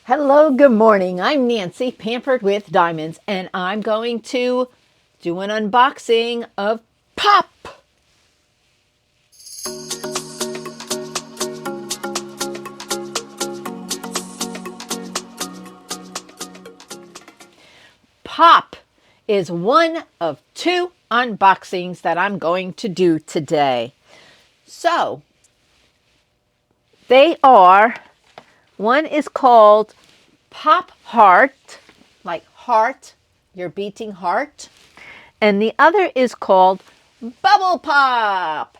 Hello, good morning. I'm Nancy, Pampered with Diamonds, and I'm going to do an unboxing of Pop. Pop is one of two unboxings that I'm going to do today. So, they are, one is called Pop Heart, like heart, your beating heart. And the other is called Bubble Pop.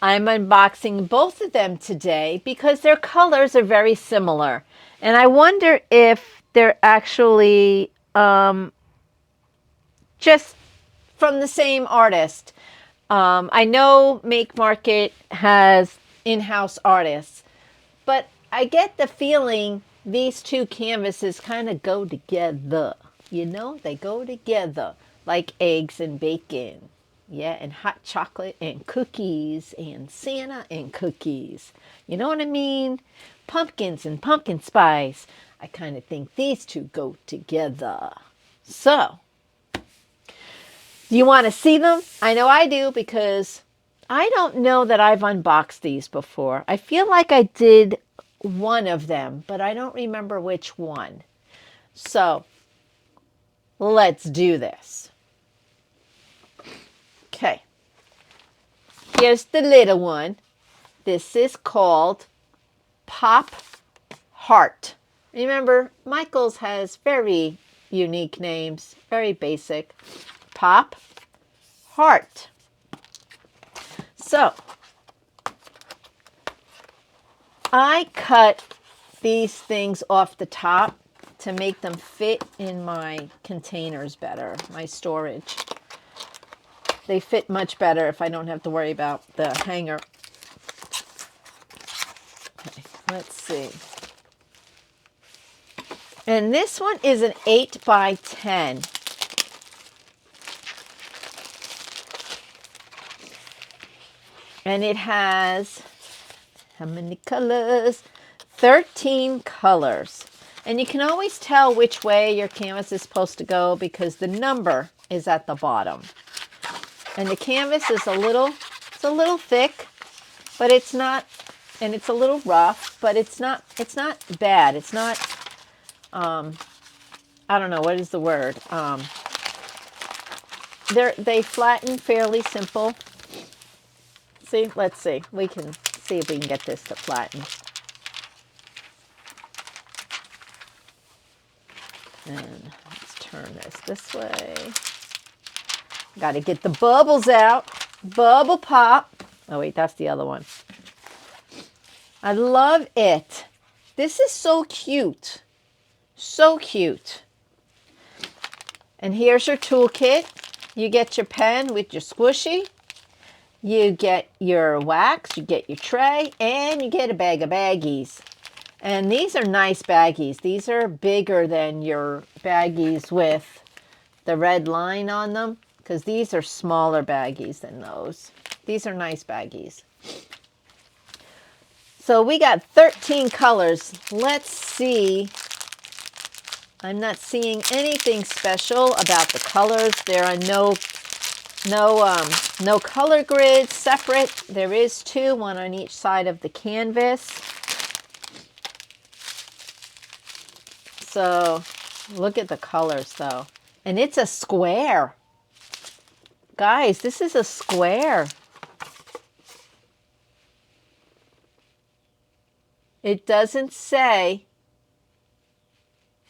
I'm unboxing both of them today because their colors are very similar. And I wonder if they're actually just from the same artist. I know Make Market has in-house artists, but I get the feeling these two canvases kind of go together. You know, they go together like eggs and bacon. Yeah, and hot chocolate and cookies and Santa and cookies. You know what I mean? Pumpkins and pumpkin spice. I kind of think these two go together. So, do you want to see them? I know I do because I don't know that I've unboxed these before. I feel like I did one of them, but I don't remember which one. So, let's do this. Okay. Here's the little one. This is called Pop Heart. Remember, Michaels has very unique names, very basic. Pop Heart. So, I cut these things off the top to make them fit in my containers better, my storage. They fit much better if I don't have to worry about the hanger. Okay, let's see. And this one is an 8 by 10. And it has, how many colors? 13 colors. And you can always tell which way your canvas is supposed to go because the number is at the bottom. And the canvas is it's a little thick, but it's not, and it's a little rough, but it's not bad. It's not, I don't know, what is the word? They flatten fairly simple. See, let's see. We can see if we can get this to flatten. And let's turn this way. Got to get the bubbles out. Bubble pop. Oh, wait, that's the other one. I love it. This is so cute. So cute. And here's your toolkit. You get your pen with your squishy. You get your wax. You get your tray. And you get a bag of baggies. And these are nice baggies. These are bigger than your baggies with the red line on them, because these are smaller baggies than those. These are nice baggies. So we got 13 colors. Let's see. I'm not seeing anything special about the colors. There are no color grids separate. There is two, one on each side of the canvas. So look at the colors though. And it's a square. Guys, this is a square. It doesn't say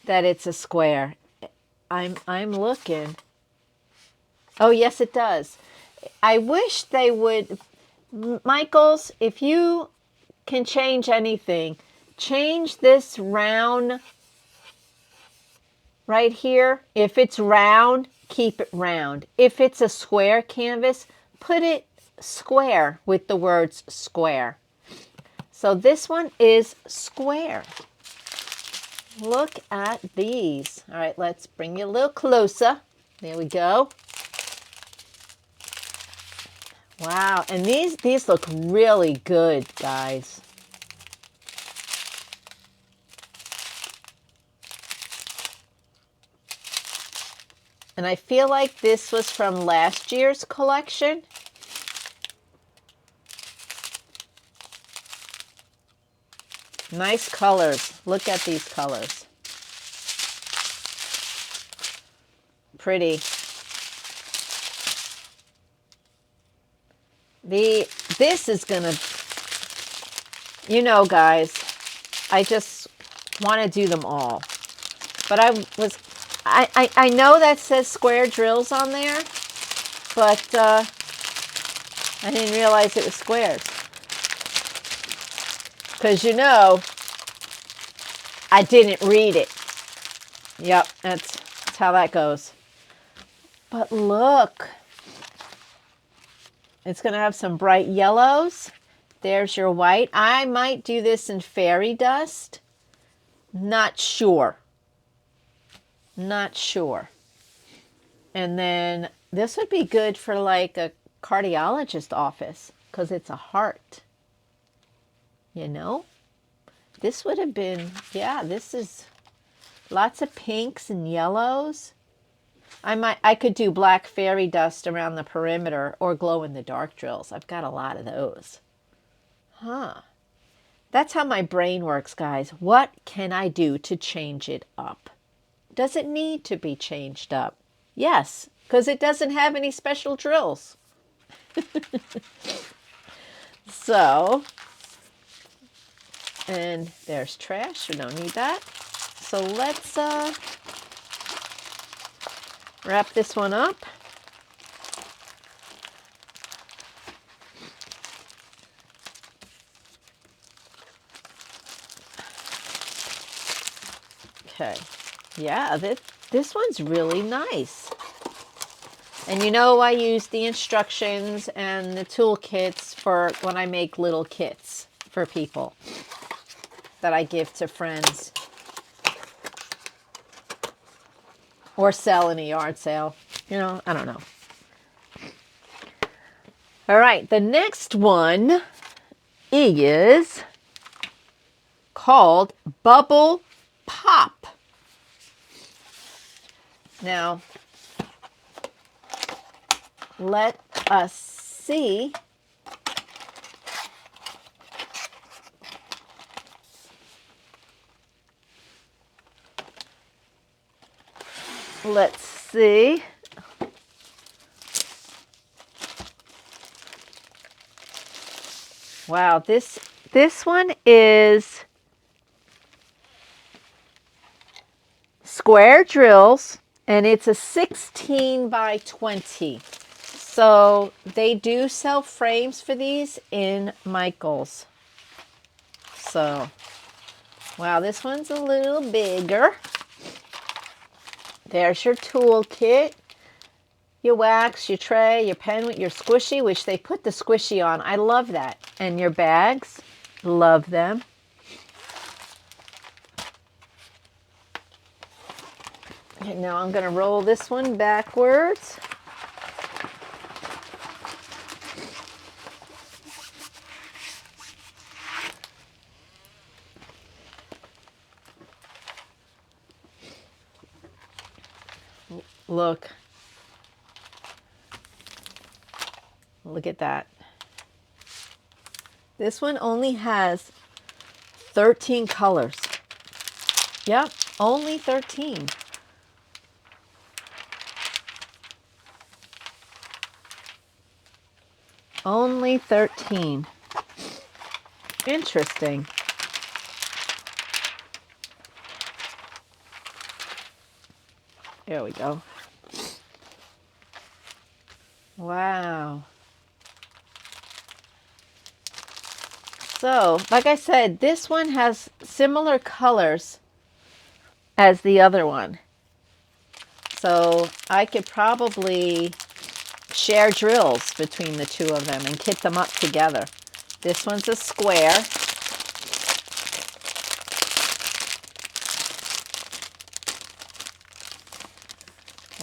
that it's a square. I'm looking. Oh, yes, it does. I wish they would, Michaels, if you can change anything, change this round right here. If it's round, keep it round. If it's a square canvas, put it square with the words square. So this one is square. Look at these. All right, let's bring you a little closer. There we go. Wow, and these look really good, guys. And I feel like this was from last year's collection. Nice colors. Look at these colors. Pretty. This is gonna, you know, guys, I just want to do them all. But I know that says square drills on there, but I didn't realize it was squares. Because, you know, I didn't read it. Yep, that's how that goes. But look. It's going to have some bright yellows. There's your white. I might do this in fairy dust. Not sure. Not sure. And then this would be good for like a cardiologist office because it's a heart. You know? This would have been, yeah, this is lots of pinks and yellows. I could do black fairy dust around the perimeter or glow in the dark drills. I've got a lot of those. Huh. That's how my brain works, guys. What can I do to change it up? Does it need to be changed up? Yes, because it doesn't have any special drills. So, and there's trash. We don't need that. So let's wrap this one up. Okay. Yeah, this one's really nice. And you know, I use the instructions and the toolkits for when I make little kits for people that I give to friends or sell in a yard sale. You know, I don't know. All right, the next one is called Bubble Pop. Now, let us see. Let's see. Wow, this one is square drills, and it's a 16 by 20. So they do sell frames for these in Michaels. So, wow, this one's a little bigger. There's your toolkit, your wax, your tray, your pen with your squishy, which they put the squishy on. I love that. And your bags, love them. Okay, now I'm going to roll this one backwards. Look at that. This one only has 13 colors. Yep, only 13. Only 13. Interesting. There we go. Wow. So, like I said, this one has similar colors as the other one. So I could probably share drills between the two of them and kit them up together. This one's a square.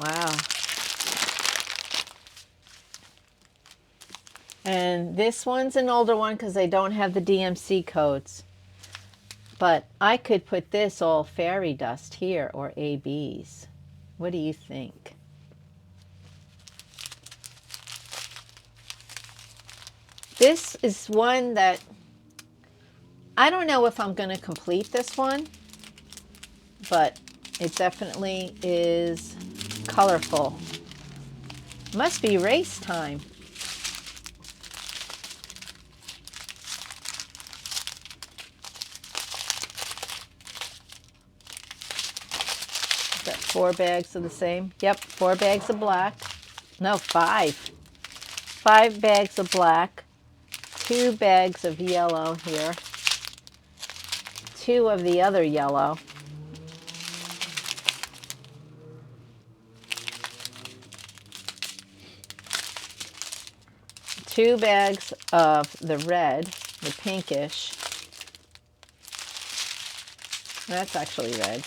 Wow. And this one's an older one because they don't have the DMC codes. But I could put this all fairy dust here or ABs. What do you think? This is one that I don't know if I'm going to complete this one, but it definitely is colorful. Must be race time. Is that 4 bags of the same? Yep, 4 bags of black. No, 5. 5 bags of black. 2 bags of yellow here. 2 of the other yellow. 2 bags of the red, the pinkish. That's actually red.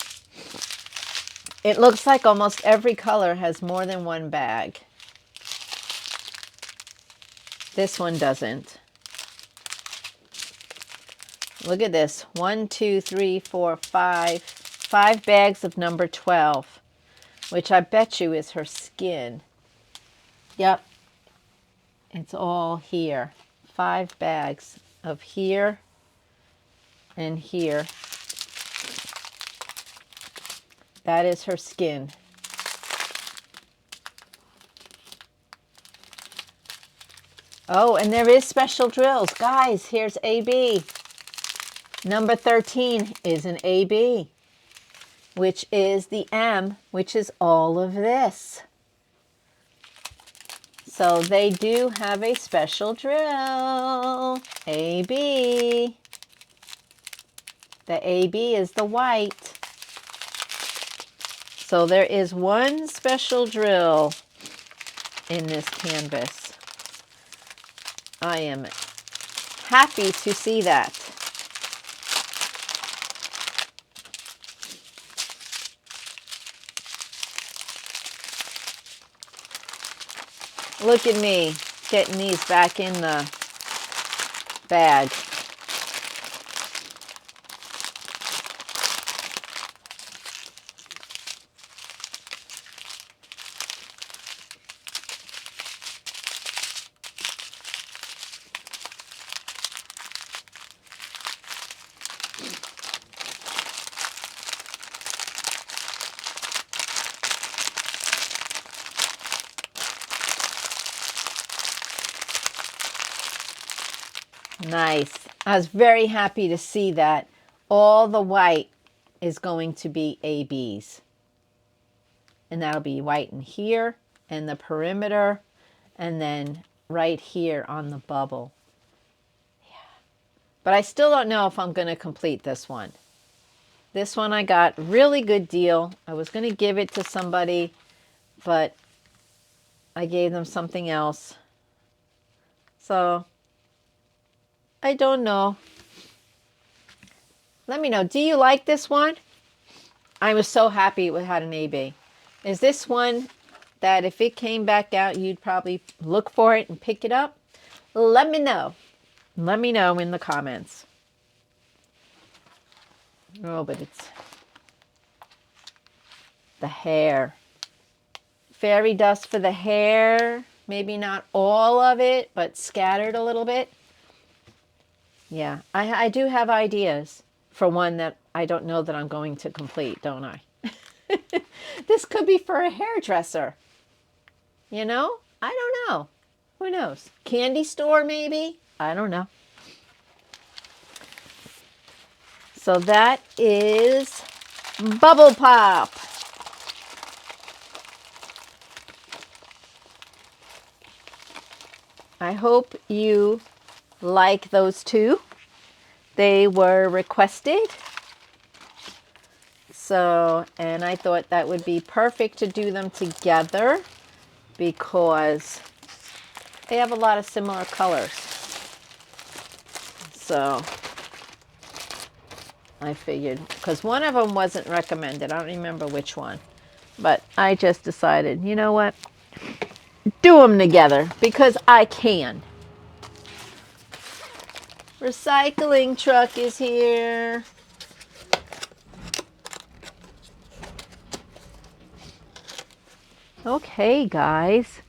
It looks like almost every color has more than 1 bag. This one doesn't. Look at this. 1, 2, 3, 4, 5. 5 bags of number 12, which I bet you is her skin. Yep. It's all here. 5 bags of here and here. That is her skin. Oh, and there is special drills. Guys, here's AB. Number 13 is an AB, which is the M, which is all of this. So they do have a special drill. AB. The AB is the white. So there is one special drill in this canvas. I am happy to see that. Look at me getting these back in the bag. Nice. I was very happy to see that all the white is going to be ABs. And that'll be white in here and the perimeter and then right here on the bubble. Yeah. But I still don't know if I'm going to complete this one. This one I got really good deal. I was going to give it to somebody, but I gave them something else. So I don't know. Let me know. Do you like this one? I was so happy it had an AB. Is this one that if it came back out, you'd probably look for it and pick it up? Let me know. Let me know in the comments. Oh, but it's the hair. Fairy dust for the hair. Maybe not all of it, but scattered a little bit. Yeah, I do have ideas for one that I don't know that I'm going to complete, don't I? This could be for a hairdresser. You know? I don't know. Who knows? Candy store, maybe? I don't know. So that is Bubble Pop. I hope you like those two. They were requested. So, and I thought that would be perfect to do them together because they have a lot of similar colors. So I figured, because one of them wasn't recommended. I don't remember which one. But I just decided, you know what? Do them together because I can. Recycling truck is here. Okay, guys.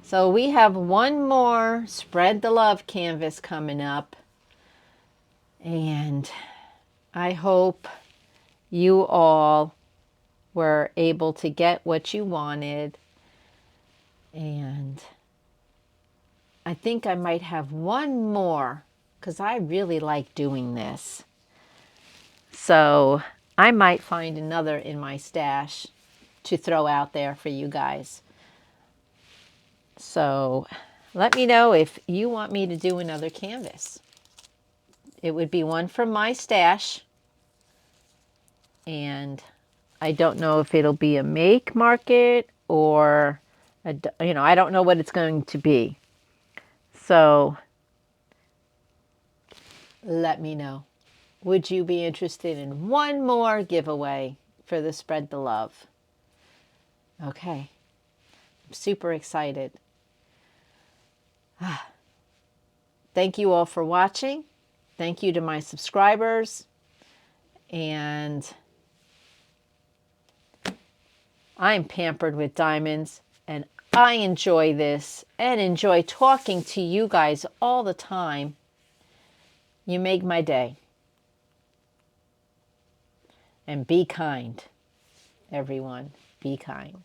So we have one more Spread the Love canvas coming up. And I hope you all were able to get what you wanted. And I think I might have one more because I really like doing this. So I might find another in my stash to throw out there for you guys. So let me know if you want me to do another canvas. It would be one from my stash. And I don't know if it'll be a make market or, I don't know what it's going to be. So let me know. Would you be interested in one more giveaway for the Spread the Love? Okay. I'm super excited. Thank you all for watching. Thank you to my subscribers. And I'm pampered with diamonds, and I enjoy this and enjoy talking to you guys all the time. You make my day. And be kind, everyone. Be kind.